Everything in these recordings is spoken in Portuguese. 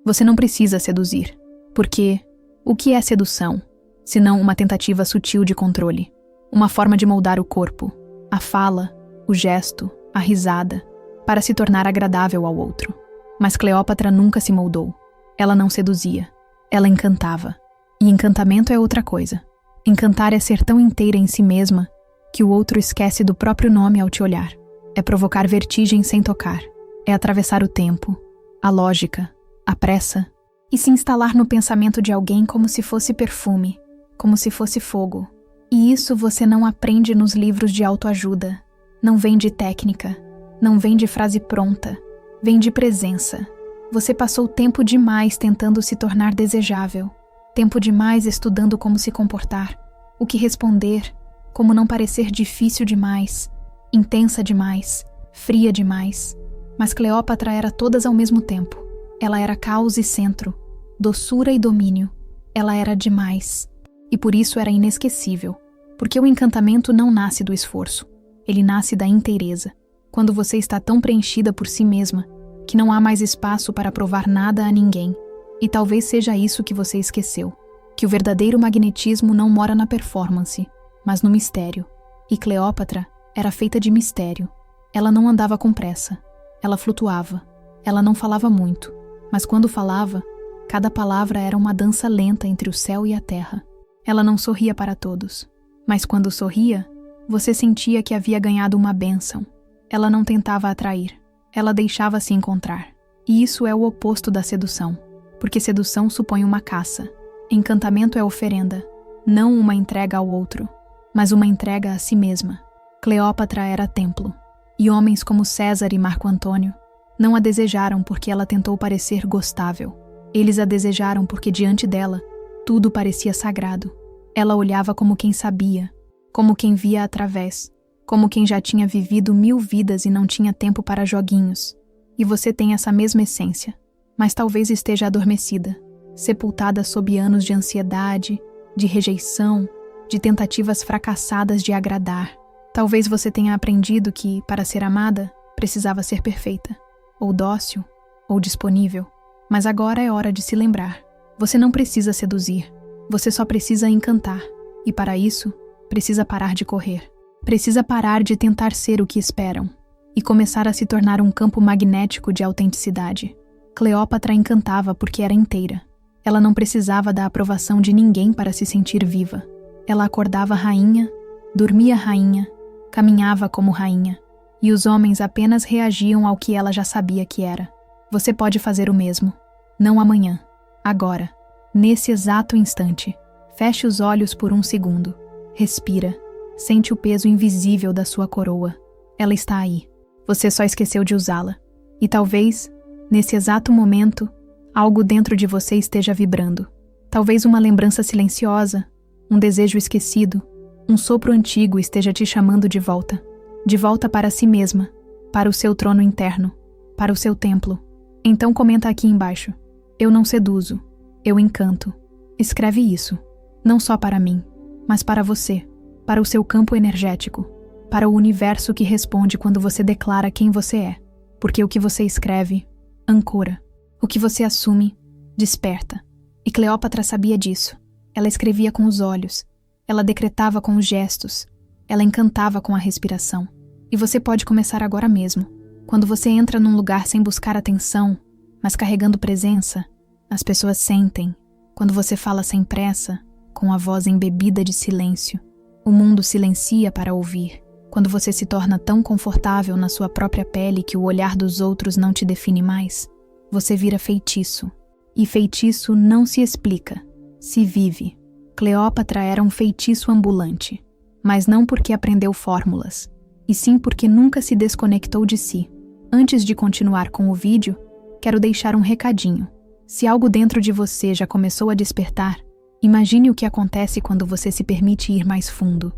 Você não precisa seduzir, porque o que é sedução, senão uma tentativa sutil de controle? Uma forma de moldar o corpo, a fala, o gesto, a risada, para se tornar agradável ao outro. Mas Cleópatra nunca se moldou. Ela não seduzia. Ela encantava. E encantamento é outra coisa. Encantar é ser tão inteira em si mesma que o outro esquece do próprio nome ao te olhar. É provocar vertigem sem tocar. É atravessar o tempo, a lógica, a pressa, e se instalar no pensamento de alguém como se fosse perfume, como se fosse fogo. E isso você não aprende nos livros de autoajuda. Não vem de técnica, não vem de frase pronta, vem de presença. Você passou tempo demais tentando se tornar desejável, tempo demais estudando como se comportar, o que responder, como não parecer difícil demais, intensa demais, fria demais. Mas Cleópatra era todas ao mesmo tempo. Ela era caos e centro, doçura e domínio. Ela era demais. E por isso era inesquecível, porque o encantamento não nasce do esforço. Ele nasce da inteireza, quando você está tão preenchida por si mesma, que não há mais espaço para provar nada a ninguém. E talvez seja isso que você esqueceu, que o verdadeiro magnetismo não mora na performance, mas no mistério. E Cleópatra era feita de mistério. Ela não andava com pressa. Ela flutuava. Ela não falava muito, mas quando falava, cada palavra era uma dança lenta entre o céu e a terra. Ela não sorria para todos, mas quando sorria, você sentia que havia ganhado uma bênção. Ela não tentava atrair, ela deixava-se encontrar. E isso é o oposto da sedução, porque sedução supõe uma caça. Encantamento é oferenda, não uma entrega ao outro, mas uma entrega a si mesma. Cleópatra era templo, e homens como César e Marco Antônio não a desejaram porque ela tentou parecer gostável. Eles a desejaram porque diante dela tudo parecia sagrado. Ela olhava como quem sabia, como quem via através, como quem já tinha vivido 1000 vidas e não tinha tempo para joguinhos. E você tem essa mesma essência, mas talvez esteja adormecida, sepultada sob anos de ansiedade, de rejeição, de tentativas fracassadas de agradar. Talvez você tenha aprendido que, para ser amada, precisava ser perfeita, ou dócil, ou disponível. Mas agora é hora de se lembrar. Você não precisa seduzir, você só precisa encantar. E para isso, precisa parar de correr. Precisa parar de tentar ser o que esperam e começar a se tornar um campo magnético de autenticidade. Cleópatra encantava porque era inteira. Ela não precisava da aprovação de ninguém para se sentir viva. Ela acordava rainha, dormia rainha, caminhava como rainha. E os homens apenas reagiam ao que ela já sabia que era. Você pode fazer o mesmo. Não amanhã. Agora. Nesse exato instante. Feche os olhos por 1 segundo. Respira. Sente o peso invisível da sua coroa. Ela está aí. Você só esqueceu de usá-la. E talvez, nesse exato momento, algo dentro de você esteja vibrando. Talvez uma lembrança silenciosa, um desejo esquecido, um sopro antigo esteja te chamando de volta. De volta para si mesma, para o seu trono interno, para o seu templo. Então comenta aqui embaixo. Eu não seduzo, eu encanto. Escreve isso, não só para mim, mas para você, para o seu campo energético, para o universo que responde quando você declara quem você é. Porque o que você escreve, ancora. O que você assume, desperta. E Cleópatra sabia disso. Ela escrevia com os olhos, ela decretava com os gestos, ela encantava com a respiração. E você pode começar agora mesmo. Quando você entra num lugar sem buscar atenção, mas carregando presença, as pessoas sentem. Quando você fala sem pressa, com a voz embebida de silêncio, o mundo silencia para ouvir. Quando você se torna tão confortável na sua própria pele que o olhar dos outros não te define mais, você vira feitiço. E feitiço não se explica, se vive. Cleópatra era um feitiço ambulante, mas não porque aprendeu fórmulas, e sim porque nunca se desconectou de si. Antes de continuar com o vídeo, quero deixar um recadinho. Se algo dentro de você já começou a despertar, imagine o que acontece quando você se permite ir mais fundo.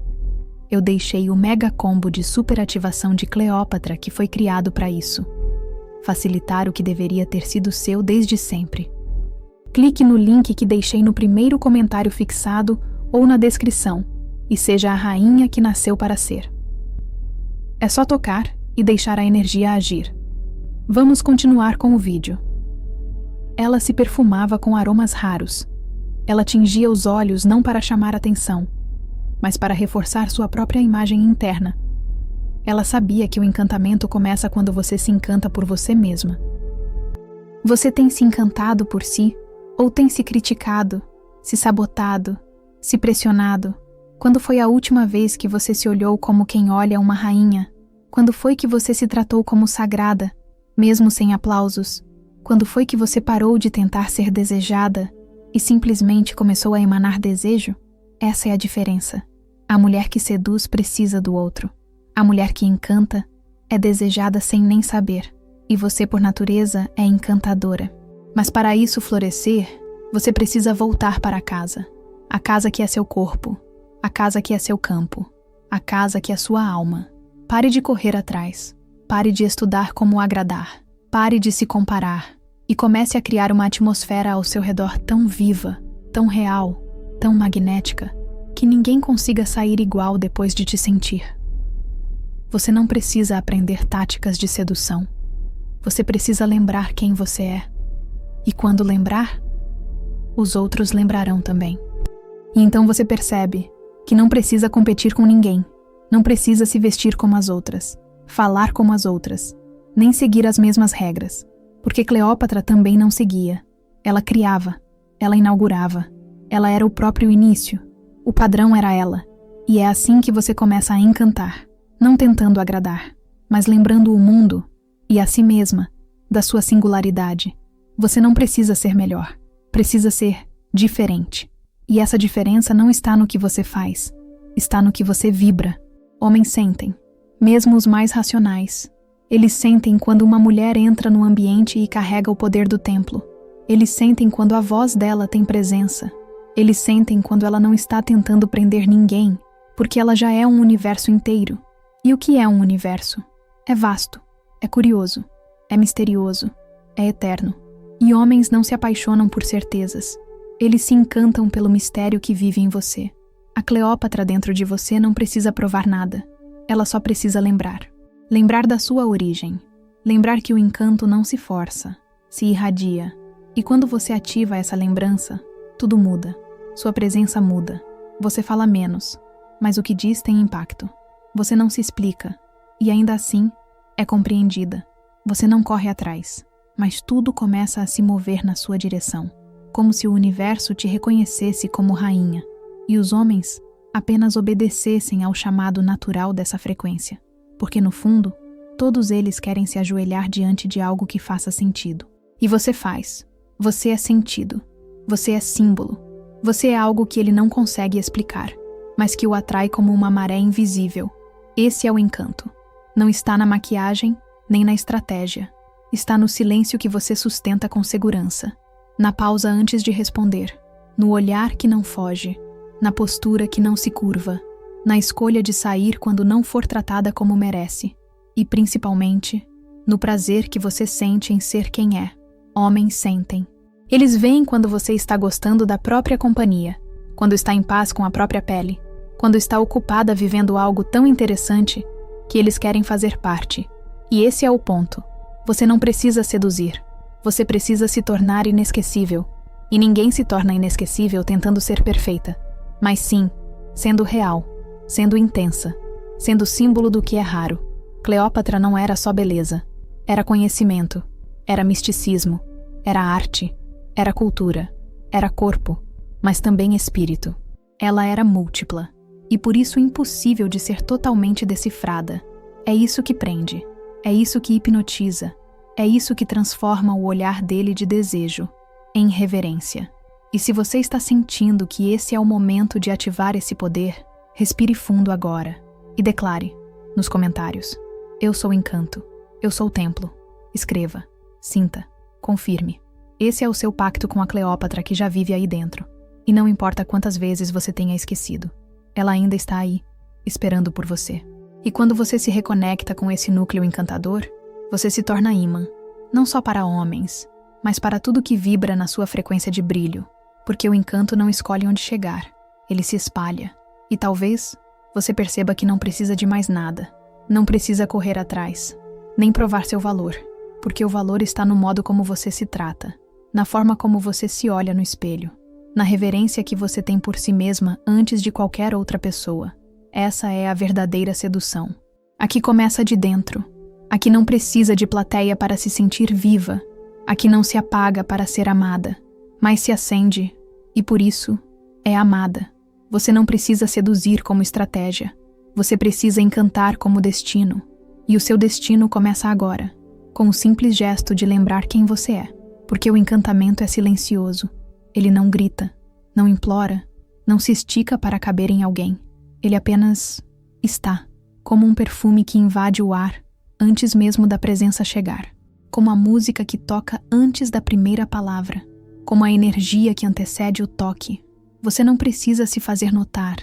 Eu deixei o mega combo de superativação de Cleópatra que foi criado para isso. Facilitar o que deveria ter sido seu desde sempre. Clique no link que deixei no primeiro comentário fixado ou na descrição e seja a rainha que nasceu para ser. É só tocar e deixar a energia agir. Vamos continuar com o vídeo. Ela se perfumava com aromas raros. Ela tingia os olhos não para chamar atenção, mas para reforçar sua própria imagem interna. Ela sabia que o encantamento começa quando você se encanta por você mesma. Você tem se encantado por si, ou tem se criticado, se sabotado, se pressionado? Quando foi a última vez que você se olhou como quem olha uma rainha? Quando foi que você se tratou como sagrada, mesmo sem aplausos? Quando foi que você parou de tentar ser desejada e simplesmente começou a emanar desejo? Essa é a diferença. A mulher que seduz precisa do outro. A mulher que encanta é desejada sem nem saber. E você, por natureza, é encantadora. Mas para isso florescer, você precisa voltar para casa. A casa que é seu corpo. A casa que é seu campo. A casa que é sua alma. Pare de correr atrás. Pare de estudar como agradar. Pare de se comparar. E comece a criar uma atmosfera ao seu redor tão viva, tão real, tão magnética, que ninguém consiga sair igual depois de te sentir. Você não precisa aprender táticas de sedução. Você precisa lembrar quem você é. E quando lembrar, os outros lembrarão também. E então você percebe que não precisa competir com ninguém, não precisa se vestir como as outras, falar como as outras, nem seguir as mesmas regras, porque Cleópatra também não seguia. Ela criava, ela inaugurava, ela era o próprio início, o padrão era ela, e é assim que você começa a encantar, não tentando agradar, mas lembrando o mundo e a si mesma da sua singularidade. Você não precisa ser melhor, precisa ser diferente. E essa diferença não está no que você faz, está no que você vibra. Homens sentem, mesmo os mais racionais. Eles sentem quando uma mulher entra no ambiente e carrega o poder do templo. Eles sentem quando a voz dela tem presença. Eles sentem quando ela não está tentando prender ninguém, porque ela já é um universo inteiro. E o que é um universo? É vasto, é curioso, é misterioso, é eterno. E homens não se apaixonam por certezas. Eles se encantam pelo mistério que vive em você. A Cleópatra dentro de você não precisa provar nada. Ela só precisa lembrar. Lembrar da sua origem. Lembrar que o encanto não se força, se irradia. E quando você ativa essa lembrança, tudo muda. Sua presença muda. Você fala menos, mas o que diz tem impacto. Você não se explica, e ainda assim, é compreendida. Você não corre atrás, mas tudo começa a se mover na sua direção, como se o universo te reconhecesse como rainha, e os homens apenas obedecessem ao chamado natural dessa frequência, porque no fundo, todos eles querem se ajoelhar diante de algo que faça sentido. E você faz. Você é sentido. Você é símbolo. Você é algo que ele não consegue explicar, mas que o atrai como uma maré invisível. Esse é o encanto. Não está na maquiagem, nem na estratégia. Está no silêncio que você sustenta com segurança, na pausa antes de responder, no olhar que não foge, na postura que não se curva, na escolha de sair quando não for tratada como merece, e principalmente, no prazer que você sente em ser quem é. Homens sentem. Eles veem quando você está gostando da própria companhia, quando está em paz com a própria pele, quando está ocupada vivendo algo tão interessante que eles querem fazer parte. E esse é o ponto. Você não precisa seduzir. Você precisa se tornar inesquecível. E ninguém se torna inesquecível tentando ser perfeita, mas sim, sendo real, sendo intensa, sendo símbolo do que é raro. Cleópatra não era só beleza. Era conhecimento, era misticismo, era arte, era cultura, era corpo, mas também espírito. Ela era múltipla, e por isso impossível de ser totalmente decifrada. É isso que prende, é isso que hipnotiza, é isso que transforma o olhar dele de desejo em reverência. E se você está sentindo que esse é o momento de ativar esse poder, respire fundo agora e declare nos comentários: eu sou encanto, eu sou templo. Escreva, sinta, confirme. Esse é o seu pacto com a Cleópatra que já vive aí dentro. E não importa quantas vezes você tenha esquecido, ela ainda está aí, esperando por você. E quando você se reconecta com esse núcleo encantador, você se torna ímã, não só para homens, mas para tudo que vibra na sua frequência de brilho, porque o encanto não escolhe onde chegar, ele se espalha. E talvez você perceba que não precisa de mais nada, não precisa correr atrás, nem provar seu valor, porque o valor está no modo como você se trata. na forma como você se olha no espelho, na reverência que você tem por si mesma antes de qualquer outra pessoa. Essa é a verdadeira sedução. A que começa de dentro, a que não precisa de plateia para se sentir viva, a que não se apaga para ser amada, mas se acende e, por isso, é amada. Você não precisa seduzir como estratégia, você precisa encantar como destino. E o seu destino começa agora, com o simples gesto de lembrar quem você é, porque o encantamento é silencioso. Ele não grita, não implora, não se estica para caber em alguém. Ele apenas está, como um perfume que invade o ar antes mesmo da presença chegar, como a música que toca antes da primeira palavra, como a energia que antecede o toque. Você não precisa se fazer notar,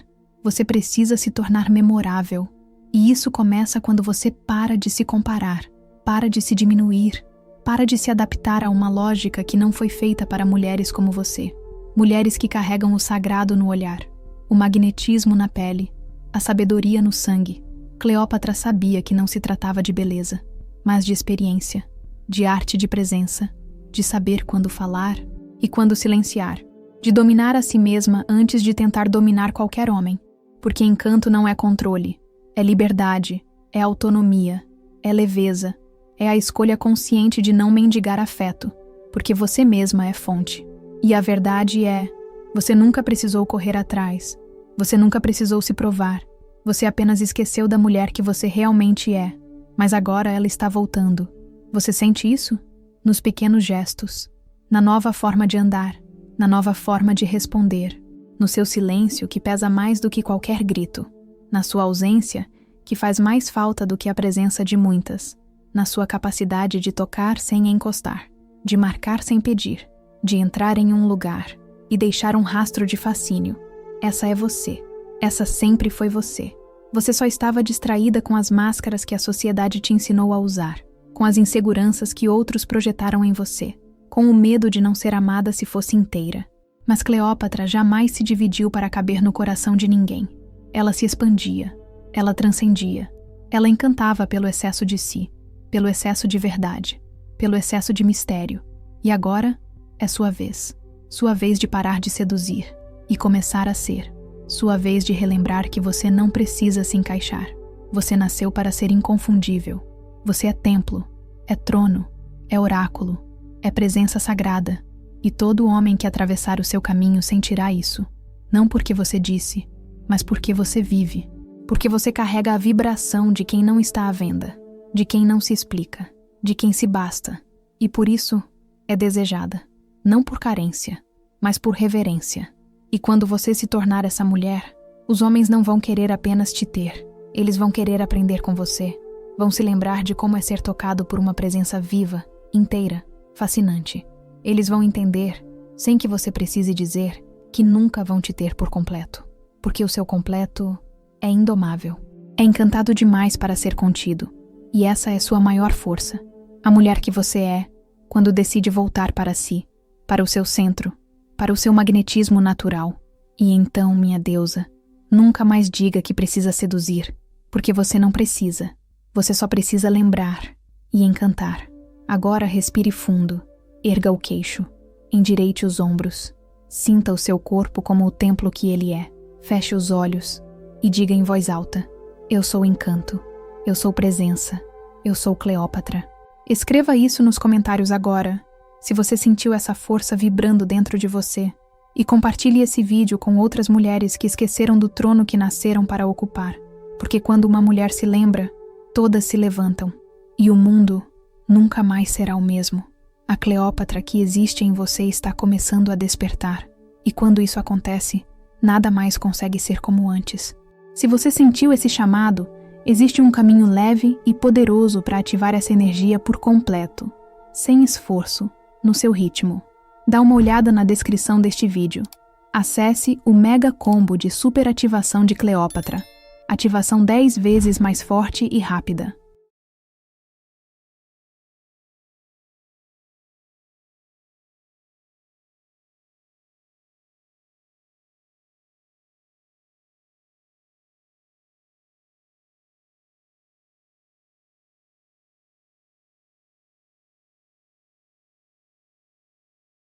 você precisa se tornar memorável. E isso começa quando você para de se comparar, para de se diminuir, para de se adaptar a uma lógica que não foi feita para mulheres como você. Mulheres que carregam o sagrado no olhar, o magnetismo na pele, a sabedoria no sangue. Cleópatra sabia que não se tratava de beleza, mas de experiência, de arte de presença, de saber quando falar e quando silenciar, de dominar a si mesma antes de tentar dominar qualquer homem, porque encanto não é controle, é liberdade, é autonomia, é leveza, é a escolha consciente de não mendigar afeto, porque você mesma é fonte. E a verdade é, você nunca precisou correr atrás, você nunca precisou se provar, você apenas esqueceu da mulher que você realmente é, mas agora ela está voltando. Você sente isso? Nos pequenos gestos, na nova forma de andar, na nova forma de responder, no seu silêncio que pesa mais do que qualquer grito, na sua ausência que faz mais falta do que a presença de muitas, na sua capacidade de tocar sem encostar, de marcar sem pedir, de entrar em um lugar e deixar um rastro de fascínio. Essa é você. Essa sempre foi você. Você só estava distraída com as máscaras que a sociedade te ensinou a usar, com as inseguranças que outros projetaram em você, com o medo de não ser amada se fosse inteira. Mas Cleópatra jamais se dividiu para caber no coração de ninguém. Ela se expandia, ela transcendia, ela encantava pelo excesso de si, pelo excesso de verdade, pelo excesso de mistério. E agora é sua vez de parar de seduzir e começar a ser, sua vez de relembrar que você não precisa se encaixar. Você nasceu para ser inconfundível. Você é templo, é trono, é oráculo, é presença sagrada. E todo homem que atravessar o seu caminho sentirá isso, não porque você disse, mas porque você vive, porque você carrega a vibração de quem não está à venda, de quem não se explica, de quem se basta, e por isso é desejada, não por carência, mas por reverência. E quando você se tornar essa mulher, os homens não vão querer apenas te ter, eles vão querer aprender com você, vão se lembrar de como é ser tocado por uma presença viva, inteira, fascinante. Eles vão entender, sem que você precise dizer, que nunca vão te ter por completo, porque o seu completo é indomável, é encantado demais para ser contido, e essa é sua maior força, a mulher que você é, quando decide voltar para si, para o seu centro, para o seu magnetismo natural. E então, minha deusa, nunca mais diga que precisa seduzir, porque você não precisa, você só precisa lembrar e encantar. Agora respire fundo. Erga o queixo, endireite os ombros, sinta o seu corpo como o templo que ele é, feche os olhos e diga em voz alta: eu sou encanto, eu sou presença, eu sou Cleópatra. Escreva isso nos comentários agora, se você sentiu essa força vibrando dentro de você, e compartilhe esse vídeo com outras mulheres que esqueceram do trono que nasceram para ocupar, porque quando uma mulher se lembra, todas se levantam, e o mundo nunca mais será o mesmo. A Cleópatra que existe em você está começando a despertar, e quando isso acontece, nada mais consegue ser como antes. Se você sentiu esse chamado, existe um caminho leve e poderoso para ativar essa energia por completo, sem esforço, no seu ritmo. Dá uma olhada na descrição deste vídeo. Acesse o Mega Combo de Superativação de Cleópatra. Ativação 10 vezes mais forte e rápida.